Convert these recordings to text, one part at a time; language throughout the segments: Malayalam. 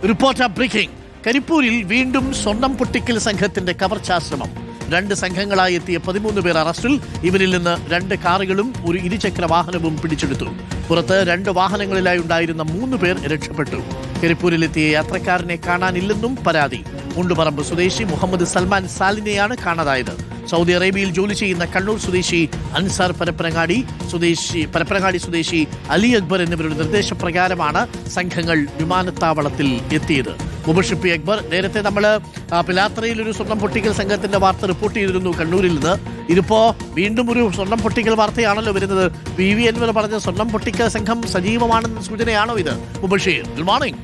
Reporter breaking. കരിപ്പൂരിൽ വീണ്ടും സ്വർണം പൊട്ടിക്കൽ സംഘത്തിന്റെ കവർച്ചാശ്രമം. 2 സംഘങ്ങളായി എത്തിയ 13 പേർ അറസ്റ്റിൽ. ഇവരിൽ നിന്ന് 2 കാറുകളും ഒരു ഇരുചക്ര വാഹനവും പിടിച്ചെടുത്തു. പുറത്ത് 2 വാഹനങ്ങളിലായി ഉണ്ടായിരുന്ന 3 പേർ രക്ഷപ്പെട്ടു. കരിപ്പൂരിലെത്തിയ യാത്രക്കാരനെ കാണാനില്ലെന്നും പരാതി. മുണ്ടുപറമ്പ് സ്വദേശി മുഹമ്മദ് സൽമാൻ സാലിനെയാണ് കാണാതായത്. സൗദി അറേബ്യയിൽ ജോലി ചെയ്യുന്ന കണ്ണൂർ സ്വദേശി അൻസാർ പരപ്പനങ്ങാടി സ്വദേശി അലി അക്ബർ എന്നിവരുടെ നിർദ്ദേശപ്രകാരമാണ് സംഘങ്ങൾ വിമാനത്താവളത്തിൽ എത്തിയത്. മുബഷിർ പി അക്ബർ, നേരത്തെ നമ്മൾ പിലാത്രയിൽ ഒരു സ്വർണം പൊട്ടിക്കൽ സംഘത്തിന്റെ വാർത്ത റിപ്പോർട്ട് ചെയ്തിരുന്നു കണ്ണൂരിൽ നിന്ന്. ഇതിപ്പോ വീണ്ടും ഒരു സ്വർണം പൊട്ടിക്കൽ വാർത്തയാണല്ലോ വരുന്നത്. PV അൻവർ പറഞ്ഞ സ്വർണം പൊട്ടിക്കൽ സംഘം സജീവമാണെന്ന സൂചനയാണോ ഇത്? Mubashir, good morning.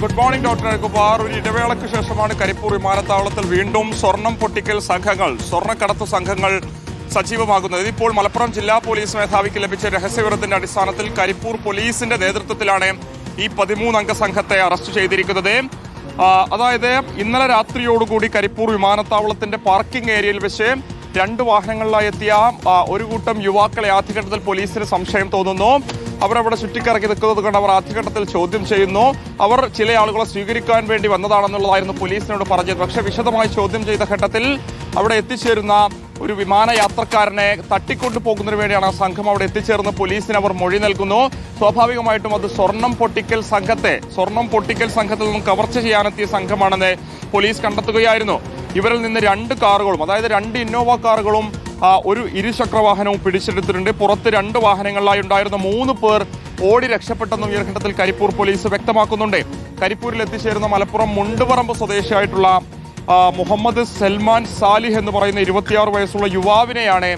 Good morning doctor Kumar. ഒരു ഇടവേളയ്ക്ക് ശേഷമാണ് കരിപ്പൂർ വിമാനത്താവളത്തിൽ വീണ്ടും സ്വർണം പൊട്ടിക്കൽ സംഘങ്ങൾ, സ്വർണ്ണക്കടത്ത് സംഘങ്ങൾ സജീവമാകുന്നത്. ഇതിപ്പോൾ മലപ്പുറം ജില്ലാ പോലീസ് മേധാവിക്ക് ലഭിച്ച രഹസ്യവിവരത്തിന്റെ അടിസ്ഥാനത്തിൽ കരിപ്പൂർ പോലീസിന്റെ നേതൃത്വത്തിലാണ് ഈ 13 അംഗ സംഘത്തെ അറസ്റ്റ് ചെയ്തിരിക്കുന്നത്. അതായത് ഇന്നലെ രാത്രിയോടുകൂടി കരിപ്പൂർ വിമാനത്താവളത്തിന്റെ പാർക്കിംഗ് ഏരിയയിൽ വെച്ച് 2 വാഹനങ്ങളിലായി എത്തിയ ഒരു കൂട്ടം യുവാക്കളെ ആദ്യഘട്ടത്തിൽ പോലീസിന് സംശയം തോന്നുന്നു. അവരവിടെ ചുറ്റിക്കറക്കി നിൽക്കുന്നത് കൊണ്ട് അവർ ആദ്യഘട്ടത്തിൽ ചോദ്യം ചെയ്യുന്നു. അവർ ചില ആളുകളെ സ്വീകരിക്കാൻ വേണ്ടി വന്നതാണെന്നുള്ളതായിരുന്നു പോലീസിനോട് പറഞ്ഞത്. പക്ഷേ വിശദമായി ചോദ്യം ചെയ്ത ഘട്ടത്തിൽ അവിടെ എത്തിച്ചേരുന്ന ഒരു വിമാനയാത്രക്കാരനെ തട്ടിക്കൊണ്ടു പോകുന്നതിന് വേണ്ടിയാണ് സംഘം അവിടെ എത്തിച്ചേർന്ന് പോലീസിന് അവർ മൊഴി നൽകുന്നു. സ്വാഭാവികമായിട്ടും അത് സ്വർണം പൊട്ടിക്കൽ സംഘത്തിൽ നിന്നും കവർച്ച ചെയ്യാനെത്തിയ സംഘമാണെന്ന് പോലീസ് കണ്ടെത്തുകയായിരുന്നു. ഇവരിൽ നിന്ന് 2 കാറുകളും, അതായത് 2 ഇന്നോവ കാറുകളും ഒരു ഇരുചക്ര വാഹനവും പിടിച്ചെടുത്തിട്ടുണ്ട്. പുറത്ത് 2 വാഹനങ്ങളിലായി ഉണ്ടായിരുന്ന 3 പേർ ഓടി രക്ഷപ്പെട്ടെന്നും ഈ ഘട്ടത്തിൽ കരിപ്പൂർ പോലീസ് വ്യക്തമാക്കുന്നുണ്ട്. കരിപ്പൂരിൽ എത്തിച്ചേരുന്ന മലപ്പുറം മുണ്ടുപറമ്പ് സ്വദേശിയായിട്ടുള്ള മുഹമ്മദ് സൽമാൻ സാലിഹ് എന്ന് പറയുന്ന 26 വയസ്സുള്ള യുവാവിനെയാണ്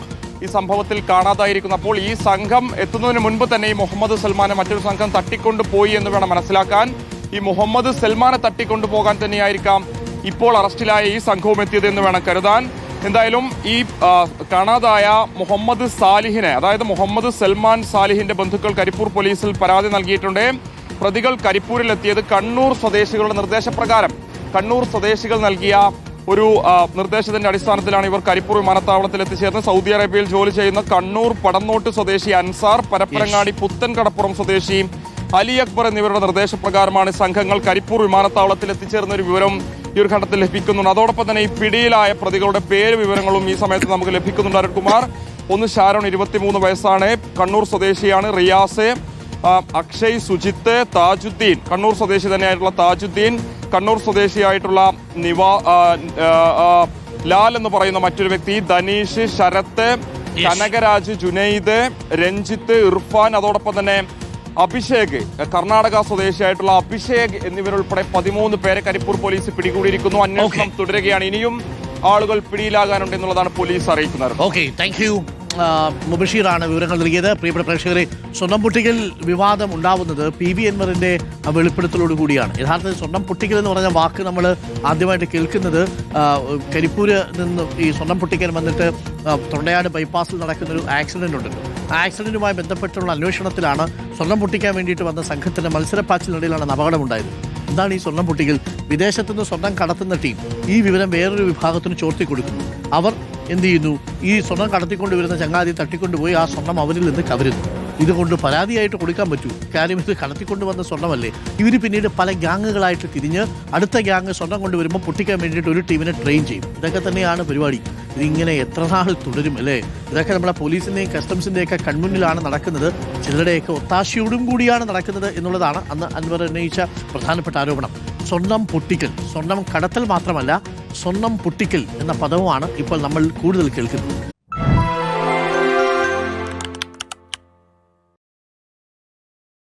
ഈ സംഭവത്തിൽ കാണാതായിരിക്കുന്നത്. അപ്പോൾ ഈ സംഘം എത്തുന്നതിന് മുൻപ് തന്നെ ഈ മുഹമ്മദ് സൽമാനെ മറ്റൊരു സംഘം തട്ടിക്കൊണ്ടുപോയി എന്ന് വേണം മനസ്സിലാക്കാൻ. ഈ മുഹമ്മദ് സൽമാനെ തട്ടിക്കൊണ്ടുപോകാൻ തന്നെയായിരിക്കാം ഇപ്പോൾ അറസ്റ്റിലായ ഈ സംഘവും എത്തിയത് എന്ന് വേണം കരുതാൻ. എന്തായാലും ഈ കാണാതായ മുഹമ്മദ് സാലിഹിനെ, അതായത് മുഹമ്മദ് സൽമാൻ സാലിഹിന്റെ ബന്ധുക്കൾ കരിപ്പൂർ പോലീസിൽ പരാതി നൽകിയിട്ടുണ്ട്. പ്രതികൾ കരിപ്പൂരിലെത്തിയത് കണ്ണൂർ സ്വദേശികളുടെ നിർദ്ദേശപ്രകാരം, കണ്ണൂർ സ്വദേശികൾ നൽകിയ ഒരു നിർദ്ദേശത്തിന്റെ അടിസ്ഥാനത്തിലാണ് ഇവർ കരിപ്പൂർ വിമാനത്താവളത്തിൽ എത്തിച്ചേർന്ന്. സൗദി അറേബ്യയിൽ ജോലി ചെയ്യുന്ന കണ്ണൂർ പടന്നോട്ട് സ്വദേശി അൻസാർ, പരപ്പനങ്ങാടി പുത്തൻ കടപ്പുറം സ്വദേശി അലി അക്ബർ എന്നിവരുടെ നിർദ്ദേശപ്രകാരമാണ് സംഘങ്ങൾ കരിപ്പൂർ വിമാനത്താവളത്തിൽ എത്തിച്ചേർന്ന ഒരു വിവരം ഈ ഒരു ഘട്ടത്തിൽ ലഭിക്കുന്നുണ്ട്. അതോടൊപ്പം തന്നെ ഈ പിടിയിലായ പ്രതികളുടെ പേര് വിവരങ്ങളും ഈ സമയത്ത് നമുക്ക് ലഭിക്കുന്നുണ്ട്. അരുൺകുമാർ, ഒന്ന് ഷാരോൺ 23 വയസ്സാണ്, കണ്ണൂർ സ്വദേശിയാണ്. റിയാസ്, അക്ഷയ്, സുജിത്ത്, താജുദ്ദീൻ, കണ്ണൂർ സ്വദേശി തന്നെയായിട്ടുള്ള താജുദ്ദീൻ, കണ്ണൂർ സ്വദേശിയായിട്ടുള്ള ലാൽ എന്ന് പറയുന്ന മറ്റൊരു വ്യക്തി, ധനീഷ്, ശരത്ത്, കനകരാജ്, ജുനൈദ്, രഞ്ജിത്ത്, ഇർഫാൻ, അതോടൊപ്പം തന്നെ അഭിഷേക്, കർണാടക സ്വദേശിയായിട്ടുള്ള അഭിഷേക് എന്നിവരുൾപ്പെടെ 13 പേരെ കരിപ്പൂർ പോലീസ് പിടികൂടിയിരിക്കുന്നു. അന്വേഷണം തുടരുകയാണ്. ഇനിയും ആളുകൾ പിടിയിലാകാനുണ്ട് എന്നുള്ളതാണ് പോലീസ് അറിയിക്കുന്നത്. Okay, thank you. മുബഷീറാണ് വിവരങ്ങൾ നൽകിയത്. പ്രിയപ്പെട്ട പ്രേക്ഷകരെ, സ്വർണം പൊട്ടിക്കൽ വിവാദം ഉണ്ടാവുന്നത് PV അൻവറിന്റെ വെളിപ്പെടുത്തലോടുകൂടിയാണ്. യഥാർത്ഥത്തിൽ സ്വർണം പൊട്ടിക്കൽ എന്ന് പറഞ്ഞ വാക്ക് നമ്മൾ ആദ്യമായിട്ട് കേൾക്കുന്നത് കരിപ്പൂര് നിന്ന് ഈ സ്വർണം പൊട്ടിക്കൽ വന്നിട്ട് തൊണ്ടയാട് ബൈപ്പാസിൽ നടക്കുന്നൊരു ആക്സിഡന്റ് ഉണ്ടല്ലോ. ആ ആക്സിഡന്റുമായി ബന്ധപ്പെട്ടുള്ള അന്വേഷണത്തിലാണ് സ്വർണം പൊട്ടിക്കാൻ വേണ്ടിയിട്ട് വന്ന സംഘത്തിന്റെ മത്സരപ്പാച്ചിലിനിടയിലാണ് അപകടമുണ്ടായത്. എന്താണ് ഈ സ്വർണം പൊട്ടിക്കൽ? വിദേശത്തുനിന്ന് സ്വർണം കടത്തുന്ന ടീം ഈ വിവരം വേറൊരു വിഭാഗത്തിന് ചോർത്തി കൊടുക്കുന്നു. അവർ എന്ത് ചെയ്യുന്നു? ഈ സ്വർണം കടത്തിക്കൊണ്ടുവരുന്ന ചങ്ങാതി തട്ടിക്കൊണ്ടുപോയി ആ സ്വർണം അവരിൽ നിന്ന് കവരുന്നു. ഇതുകൊണ്ട് പരാതിയായിട്ട് കൊടുക്കാൻ പറ്റൂ. കാര്യം ഇത് കടത്തിക്കൊണ്ടുവന്ന സ്വർണ്ണമല്ലേ. ഇവർ പിന്നീട് പല ഗ്യാങ്ങുകളായിട്ട് തിരിഞ്ഞ് അടുത്ത ഗ്യാങ് സ്വർണം കൊണ്ടുവരുമ്പോൾ പൊട്ടിക്കാൻ വേണ്ടിയിട്ട് ഒരു ടീമിനെ ട്രെയിൻ ചെയ്യും. ഇതൊക്കെ തന്നെയാണ് പരിപാടി. ഇതിങ്ങനെ എത്ര നാൾ തുടരും അല്ലേ? ഇതൊക്കെ നമ്മളെ പോലീസിൻ്റെയും കസ്റ്റംസിൻ്റെയൊക്കെ കൺമുന്നിലാണ് നടക്കുന്നത്. ചിലരുടെയൊക്കെ ഒത്താശയോടും കൂടിയാണ് നടക്കുന്നത് എന്നുള്ളതാണ് അന്ന് അൻവർ ഉന്നയിച്ച പ്രധാനപ്പെട്ട ആരോപണം. സ്വർണം പൊട്ടിക്കൽ, സ്വർണം കടത്തൽ മാത്രമല്ല, സ്വർണം പൊട്ടിക്കൽ എന്ന പദവുമാണ് ഇപ്പോൾ നമ്മൾ കൂടുതൽ കേൾക്കുന്നത്.